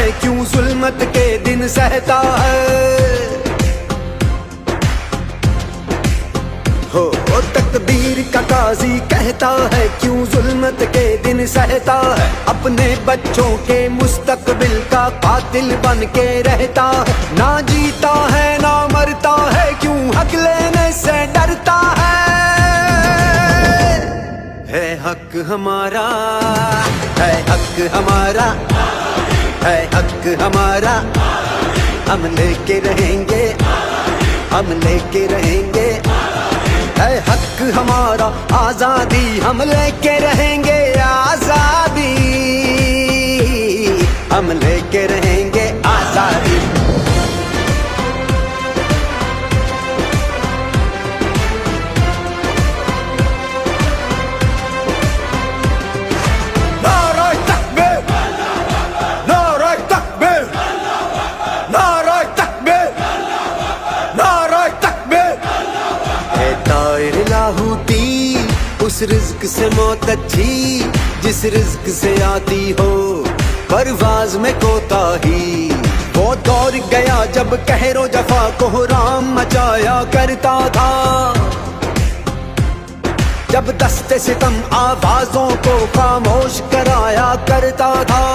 है क्यों जुल्मत के दिन सहता है। हो तकदीर का काजी कहता है क्यों जुल्मत के दिन सहता है। अपने बच्चों के मुस्तकबिल का कातिल बन के रहता है। ना जीता है ना मरता है क्यों हक लेने से डरता है हक हमारा, है हक हमारा, है हक हमारा। हम लेके रहेंगे, हम लेके रहेंगे, है हक हमारा। आजादी हम लेके रहेंगे, आजादी हम लेके रहेंगे, आजादी। उस रिज़्क से मौत अच्छी जिस रिज़्क से आती हो परवाज में कोताही। वो दौर गया जब कहरो जफा को राम मचाया करता था। जब दस्ते सितम आवाजों को खामोश कराया करता था।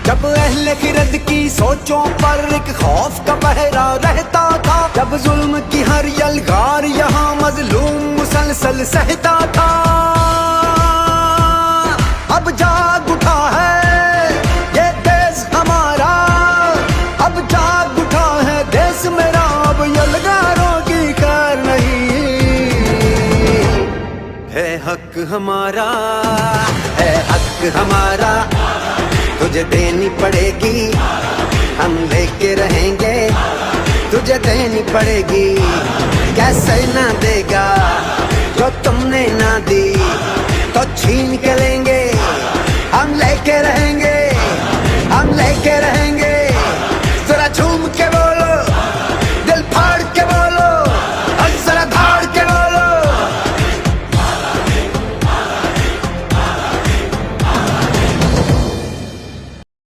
जब अहले खिरद की सोचों पर एक खौफ का पहरा रहता था। जब जुल्म की हर यलगार यहाँ मजलूम मुसलसल सहता था। अब जाग उठा है ये देश हमारा, अब जाग उठा है देश मेरा। अब यलगारों की कार नहीं, है हक हमारा, है हक हमारा। तुझे देनी पड़ेगी, हम लेके रहेंगे, तुझे देनी पड़ेगी। कैसे ना देगा जो तुमने ना दी, तो छीन के लेंगे, हम लेके रहेंगे।